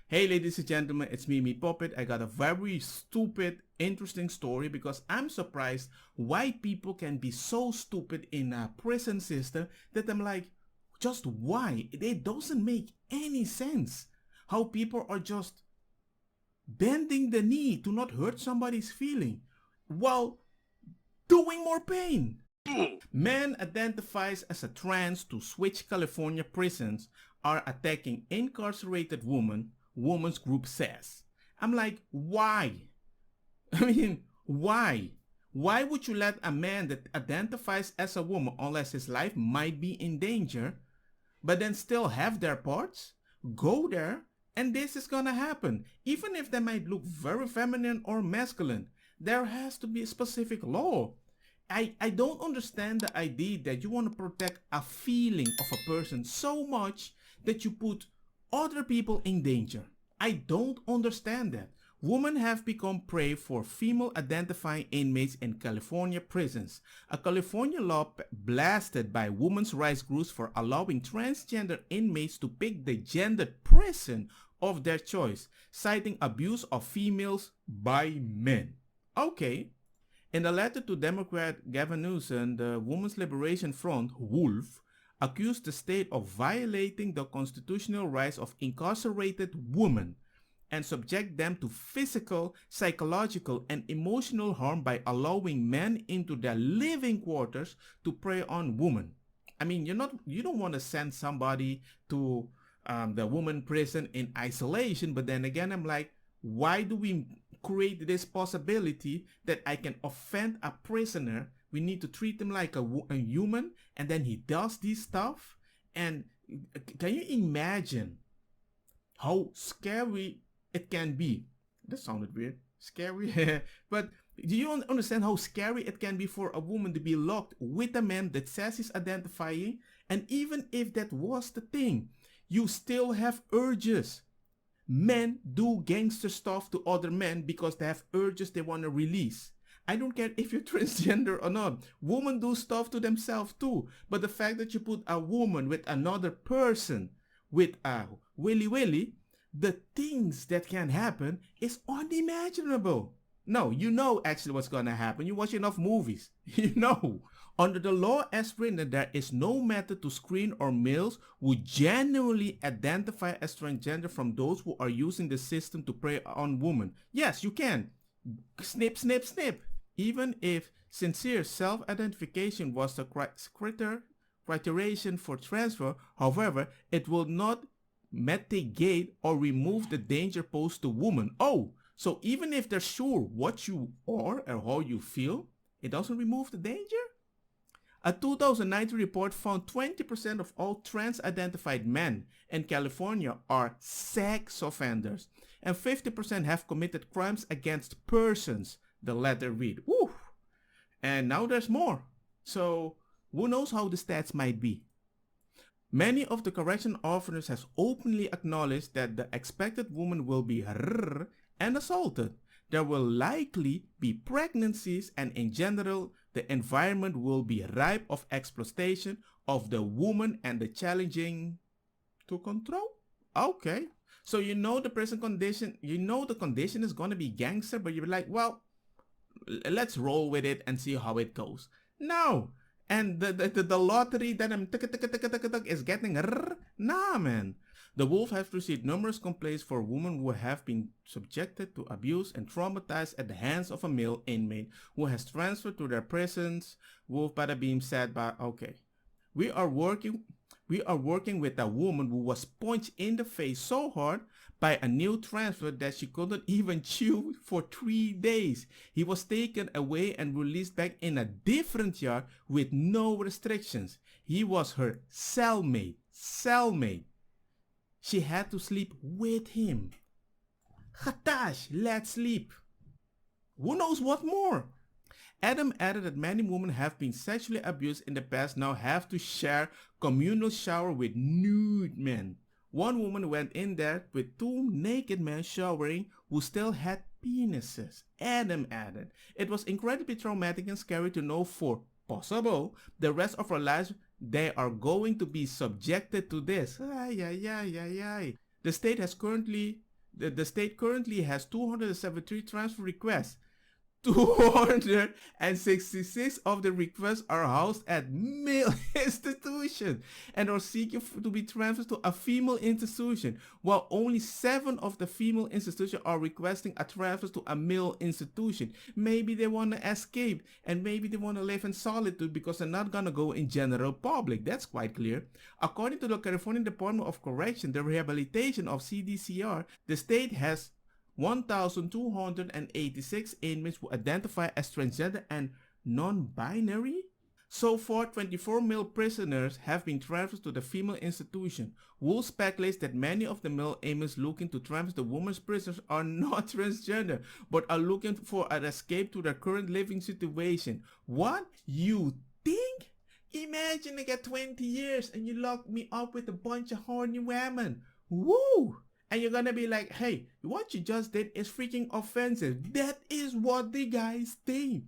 Hey ladies and gentlemen, it's me, Puppet. I got a very stupid, interesting story because I'm surprised why people can be so stupid in a prison system that I'm like, just why? It doesn't make any sense. How people are just bending the knee to not hurt somebody's feeling while doing more pain. Man identifies as a trans to switch California prisons are attacking incarcerated woman's group says. I'm like, why? I mean, why? Why would you let a man that identifies as a woman, unless his life might be in danger, but then still have their parts? Go there, and this is gonna happen. Even if they might look very feminine or masculine, there has to be a specific law. I don't understand the idea that you want to protect a feeling of a person so much that you put other people in danger. I don't understand that. Women have become prey for female identifying inmates in California prisons. A California law blasted by women's rights groups for allowing transgender inmates to pick the gendered prison of their choice, citing abuse of females by men. Okay. In a letter to Democrat Gavin Newsom, the Women's Liberation Front, WOLF, accused the state of violating the constitutional rights of incarcerated women and subject them to physical, psychological, and emotional harm by allowing men into their living quarters to prey on women. I mean, you don't want to send somebody to the woman prison in isolation, but then again, I'm like, why do we create this possibility that I can offend a prisoner? We need to treat him like a human, and then he does this stuff. And can you imagine how scary it can be? That sounded weird. Scary. But do you understand how scary it can be for a woman to be locked with a man that says he's identifying? And even if that was the thing, you still have urges. Men do gangster stuff to other men because they have urges they want to release. I don't care if you're transgender or not. Women do stuff to themselves too. But the fact that you put a woman with another person with a willy, the things that can happen is unimaginable. No, you know actually what's gonna happen. You watch enough movies. You know. Under the law as written, there is no method to screen or males who genuinely identify as transgender from those who are using the system to prey on women. Yes, you can. Snip, snip, snip. Even if sincere self-identification was the criterion for transfer, however, it will not mitigate or remove the danger posed to women. Oh, so even if they're sure what you are or how you feel, it doesn't remove the danger? A 2019 report found 20% of all trans-identified men in California are sex offenders, and 50% have committed crimes against persons, the letter read. Woo! And now there's more. So who knows how the stats might be? Many of the correction officers have openly acknowledged that the expected woman will be and assaulted. There will likely be pregnancies, and in general, the environment will be ripe of exploitation of the woman and the challenging to control. Okay. So you know the present condition, you know the condition is going to be gangster, but you're like, well, let's roll with it and see how it goes. No. And the lottery that I'm is getting, nah, man. The Wolf has received numerous complaints for women who have been subjected to abuse and traumatized at the hands of a male inmate who has transferred to their prisons. Wolf Bada Beam said, okay, we are working with a woman who was punched in the face so hard by a new transfer that she couldn't even chew for 3 days. He was taken away and released back in a different yard with no restrictions. He was her cellmate. She had to sleep with him. Khatash, let's sleep. Who knows what more? Adam added that many women have been sexually abused in the past now have to share communal shower with nude men. One woman went in there with 2 naked men showering who still had penises. Adam added, it was incredibly traumatic and scary to know for possible the rest of our lives they are going to be subjected to this. The state has currently The state currently has 273 transfer requests. 266 of the requests are housed at male institutions and are seeking to be transferred to a female institution, while only 7 of the female institutions are requesting a transfer to a male institution. Maybe they want to escape, and maybe they want to live in solitude because they're not going to go in general public. That's quite clear. According to the California Department of Correction, the rehabilitation of CDCR, the state has 1,286 inmates who identify as transgender and non-binary. So far, 24 male prisoners have been transferred to the female institution. Wool speculates that many of the male inmates looking to transfer the women's prisoners are not transgender, but are looking for an escape to their current living situation. What? You think? Imagine I get 20 years and you lock me up with a bunch of horny women. Woo! And you're gonna be like, hey, what you just did is freaking offensive. That is what the guys think.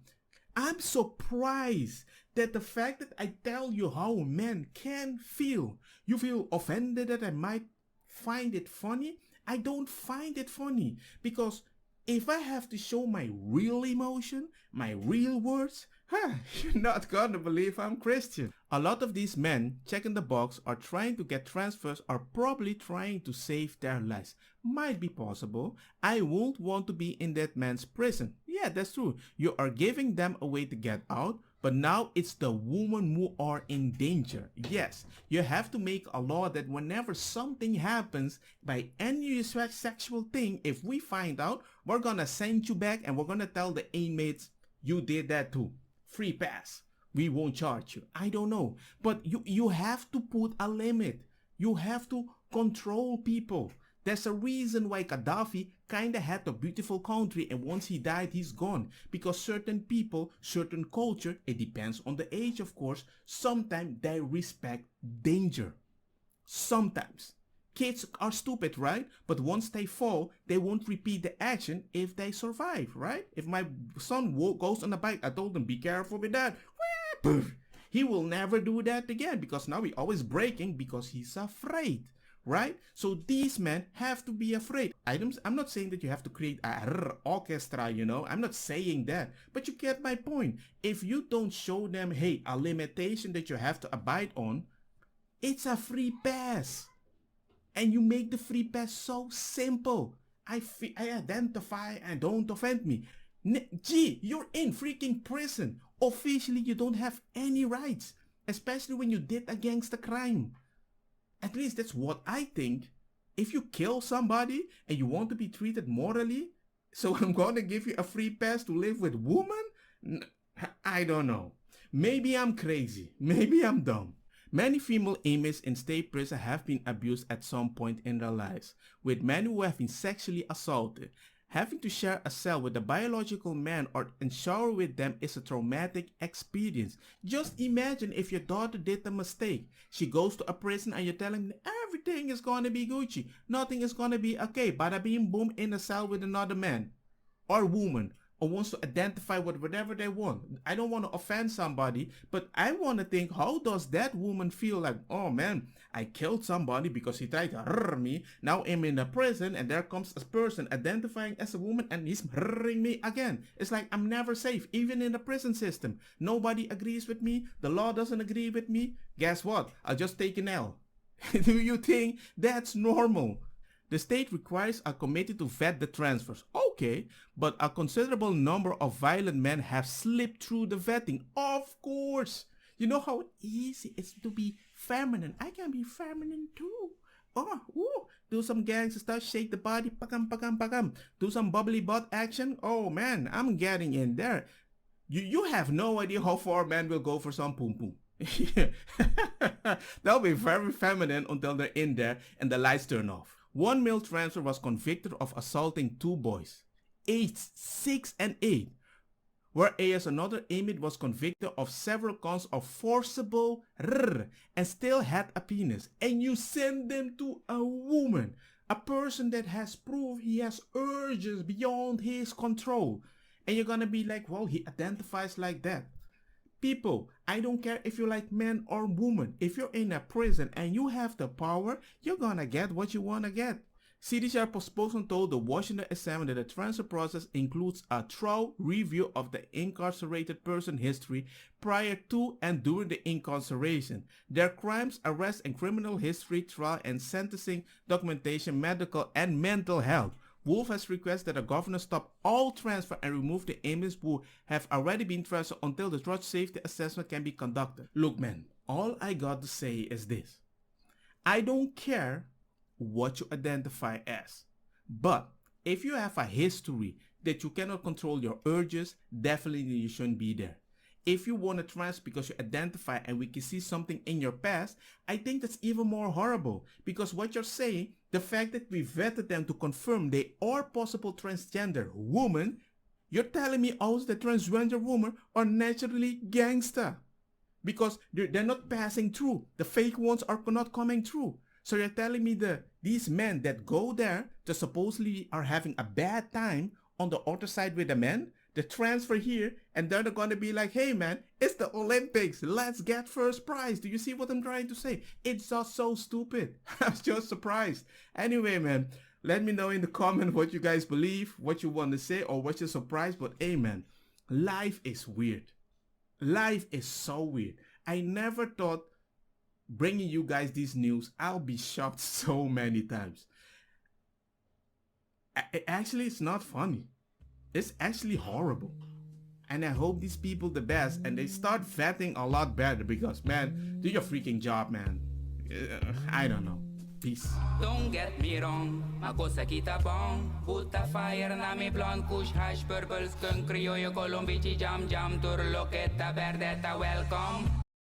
I'm surprised that the fact that I tell you how men can feel, you feel offended that I might find it funny. I don't find it funny because if I have to show my real emotion, my real words, you're not gonna believe I'm Christian. A lot of these men checking the box are trying to get transfers, are probably trying to save their lives. Might be possible. I won't want to be in that man's prison. Yeah, that's true. You are giving them a way to get out, but now it's the women who are in danger. Yes, you have to make a law that whenever something happens by any sexual thing, if we find out, we're gonna send you back and we're gonna tell the inmates, you did that too. Free pass. We won't charge you. I don't know. But you have to put a limit. You have to control people. There's a reason why Gaddafi kinda had a beautiful country and once he died, he's gone. Because certain people, certain culture, it depends on the age of course, sometimes they respect danger. Sometimes. Kids are stupid, right? But once they fall, they won't repeat the action if they survive, right? If my son goes on a bike, I told him, be careful with that. He will never do that again because now he's always braking because he's afraid, right? So these men have to be afraid. I'm not saying that you have to create a orchestra, you know. I'm not saying that. But you get my point. If you don't show them, hey, a limitation that you have to abide on, it's a free pass. And you make the free pass so simple. I identify and don't offend me. Gee, you're in freaking prison. Officially, you don't have any rights. Especially when you did against a crime. At least that's what I think. If you kill somebody and you want to be treated morally, so I'm gonna give you a free pass to live with women? I don't know. Maybe I'm crazy. Maybe I'm dumb. Many female inmates in state prison have been abused at some point in their lives, with many who have been sexually assaulted. Having to share a cell with a biological man and shower with them is a traumatic experience. Just imagine if your daughter did a mistake. She goes to a prison and you're telling them everything is going to be Gucci. Nothing is going to be okay. Bada bing boom in a cell with another man or woman. Or wants to identify with whatever they want. I don't want to offend somebody, but I want to think, how does that woman feel like, oh man, I killed somebody because he tried to hurt me. Now I'm in a prison and there comes a person identifying as a woman and he's hurting me again. It's like I'm never safe, even in the prison system. Nobody agrees with me. The law doesn't agree with me. Guess what? I'll just take an L. Do you think that's normal? The state requires a committee to vet the transfers. Okay, but a considerable number of violent men have slipped through the vetting. Of course. You know how easy it's to be feminine. I can be feminine too. Oh, ooh. Do some gangster stuff, shake the body, pakam, pakam, pakam. Do some bubbly butt action. Oh man, I'm getting in there. You have no idea how far men will go for some pum pum. They'll be very feminine until they're in there and the lights turn off. One male transfer was convicted of assaulting 2 boys, aged 6 and 8, whereas another inmate was convicted of several counts of forcible and still had a penis. And you send them to a woman, a person that has proved he has urges beyond his control. And you're gonna be like, well, he identifies like that. People, I don't care if you like men or women. If you're in a prison and you have the power, you're gonna get what you wanna get. CDCR spokesman told the Washington Examiner that the transfer process includes a thorough review of the incarcerated person's history prior to and during the incarceration, their crimes, arrests, and criminal history, trial and sentencing documentation, medical and mental health. Wolf has requested that the governor stop all transfer and remove the inmates who have already been transferred until the drug safety assessment can be conducted. Look, man, all I got to say is this. I don't care what you identify as, but if you have a history that you cannot control your urges, definitely you shouldn't be there. If you want to transfer because you identify and we can see something in your past, I think that's even more horrible, because what you're saying, the fact that we vetted them to confirm they are possible transgender women, you're telling me also that transgender women are naturally gangster because they're not passing through. The fake ones are not coming through. So you're telling me these men that go there to supposedly are having a bad time on the other side with the men, the transfer here, and they're going to be like, hey man, it's the Olympics, let's get first prize. Do you see what I'm trying to say? It's just so stupid. I'm just surprised. Anyway, man, let me know in the comment what you guys believe, what you want to say, or what you're surprised. But hey man, life is weird. Life is so weird. I never thought bringing you guys this news, I'll be shocked so many times. Actually, it's not funny. It's actually horrible. And I hope these people the best and they start vetting a lot better, because man, do your freaking job, man. I don't know. Peace. Don't get me wrong, ma cosa kita bong. Put a fire na mi blonde, kush hash, purple skunk, criollo, colombici, jam, jam, turloqueta, verdeta, welcome.